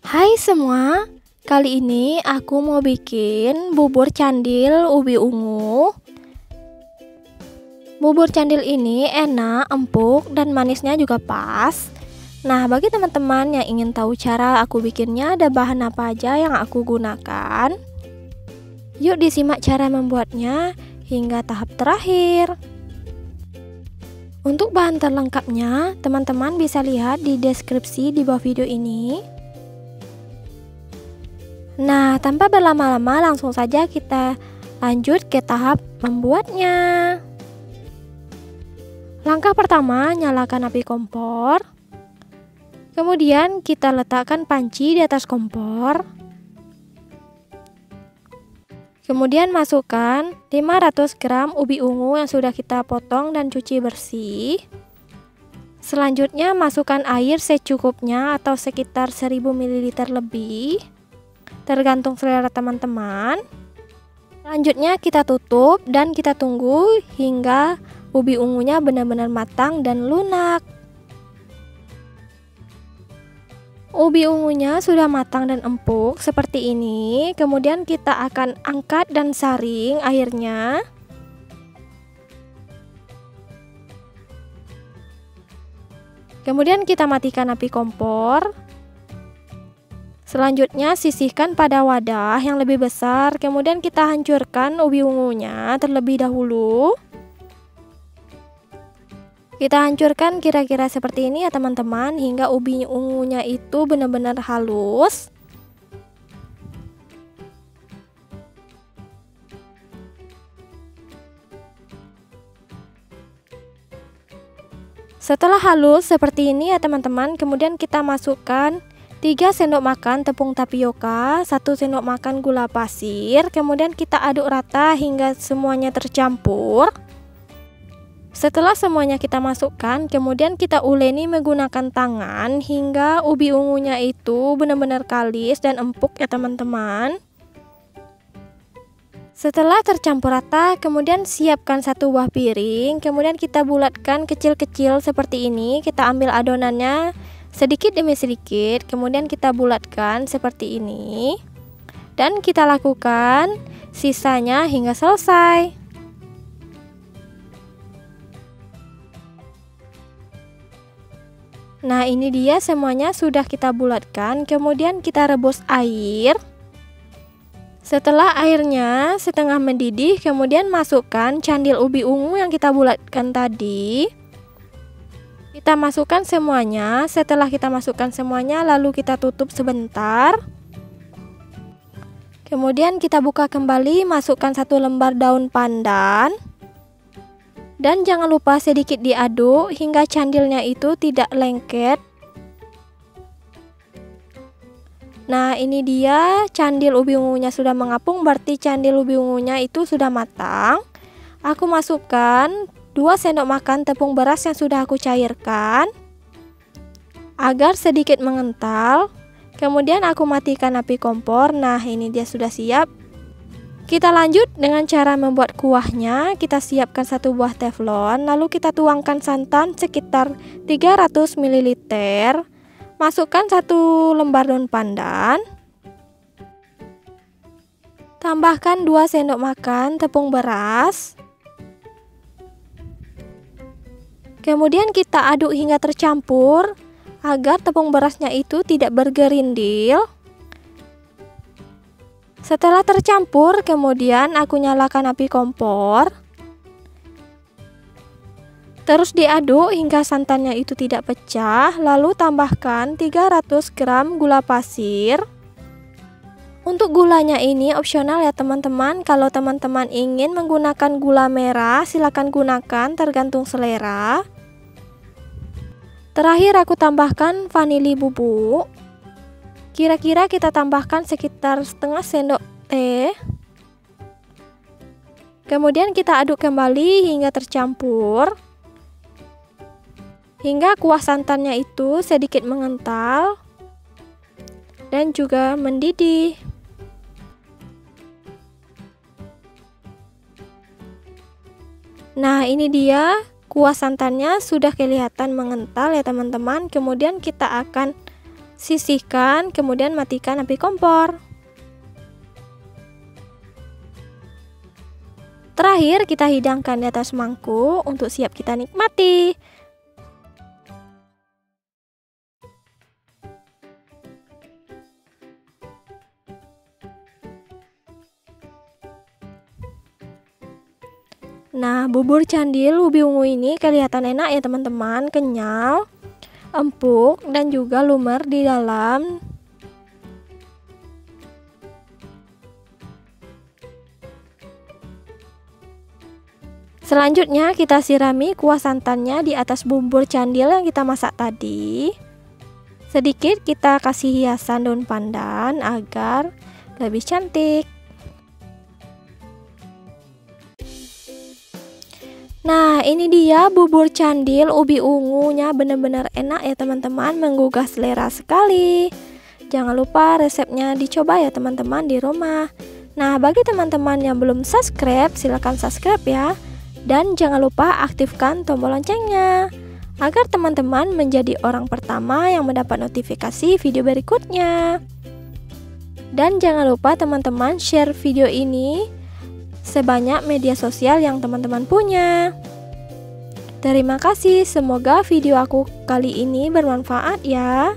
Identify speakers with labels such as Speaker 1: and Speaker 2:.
Speaker 1: Hai semua, kali ini aku mau bikin bubur candil ubi ungu. Bubur candil ini enak, empuk, dan manisnya juga pas. Nah, bagi teman-teman yang ingin tahu cara aku bikinnya, ada bahan apa aja yang aku gunakan. Yuk disimak cara membuatnya hingga tahap terakhir. Untuk bahan terlengkapnya, teman-teman bisa lihat di deskripsi di bawah video ini. Nah, tanpa berlama-lama langsung saja kita lanjut ke tahap membuatnya. Langkah pertama, nyalakan api kompor. Kemudian kita letakkan panci di atas kompor. Kemudian masukkan 500 gram ubi ungu yang sudah kita potong dan cuci bersih. Selanjutnya masukkan air secukupnya atau sekitar 1000 ml lebih. Tergantung selera teman-teman. Selanjutnya kita tutup dan kita tunggu hingga ubi ungunya benar-benar matang dan lunak. Ubi ungunya sudah matang dan empuk seperti ini. Kemudian kita akan angkat dan saring airnya. Kemudian kita matikan api kompor. Selanjutnya sisihkan pada wadah yang lebih besar. Kemudian kita hancurkan ubi ungunya terlebih dahulu. Kita hancurkan kira-kira seperti ini ya teman-teman, hingga ubi ungunya itu benar-benar halus. Setelah halus seperti ini ya teman-teman, kemudian kita masukkan 3 sendok makan tepung tapioka, 1 sendok makan gula pasir. Kemudian kita aduk rata hingga semuanya tercampur. Setelah semuanya kita masukkan, kemudian kita uleni menggunakan tangan hingga ubi ungunya itu benar-benar kalis dan empuk ya teman-teman. Setelah tercampur rata, kemudian siapkan satu buah piring. Kemudian kita bulatkan kecil-kecil seperti ini. Kita ambil adonannya sedikit demi sedikit, kemudian kita bulatkan seperti ini. Dan kita lakukan sisanya hingga selesai. Nah, ini dia semuanya sudah kita bulatkan. Kemudian kita rebus air. Setelah airnya setengah mendidih, kemudian masukkan candil ubi ungu yang kita bulatkan tadi. Kita masukkan semuanya. Setelah kita masukkan semuanya, lalu kita tutup sebentar. Kemudian kita buka kembali, masukkan 1 lembar daun pandan. Dan jangan lupa sedikit diaduk hingga candilnya itu tidak lengket. Nah, ini dia candil ubi ungunya sudah mengapung, berarti candil ubi ungunya itu sudah matang. Aku masukkan 2 sendok makan tepung beras yang sudah aku cairkan agar sedikit mengental. Kemudian aku matikan api kompor. Nah, ini dia sudah siap. Kita lanjut dengan cara membuat kuahnya. Kita siapkan 1 buah teflon, lalu kita tuangkan santan sekitar 300 ml. Masukkan 1 lembar daun pandan. Tambahkan 2 sendok makan tepung beras. Kemudian kita aduk hingga tercampur agar tepung berasnya itu tidak bergerindil. Setelah tercampur, kemudian aku nyalakan api kompor. Terus diaduk hingga santannya itu tidak pecah. Lalu tambahkan 300 gram gula pasir. Untuk gulanya ini opsional ya teman-teman. Kalau teman-teman ingin menggunakan gula merah, silakan gunakan, tergantung selera. Terakhir aku tambahkan vanili bubuk. Kira-kira kita tambahkan sekitar setengah sendok teh. Kemudian kita aduk kembali hingga tercampur, hingga kuah santannya itu sedikit mengental dan juga mendidih. Nah, ini dia kuah santannya sudah kelihatan mengental ya teman-teman. Kemudian kita akan Sisihkan, kemudian matikan api kompor. Terakhir, kita hidangkan di atas mangkuk untuk siap kita nikmati. Nah, bubur candil ubi ungu ini kelihatan enak ya teman-teman, kenyal, empuk, dan juga lumer di dalam. Selanjutnya kita sirami kuah santannya di atas bubur candil yang kita masak tadi. Sedikit kita kasih hiasan daun pandan agar lebih cantik. Nah, ini dia bubur candil ubi ungunya, benar-benar enak ya teman-teman, menggugah selera sekali. Jangan lupa resepnya dicoba ya teman-teman di rumah. Nah, bagi teman-teman yang belum subscribe, silahkan subscribe ya. Dan jangan lupa aktifkan tombol loncengnya agar teman-teman menjadi orang pertama yang mendapat notifikasi video berikutnya. Dan jangan lupa teman-teman share video ini sebanyak media sosial yang teman-teman punya. Terima kasih, semoga video aku kali ini bermanfaat ya.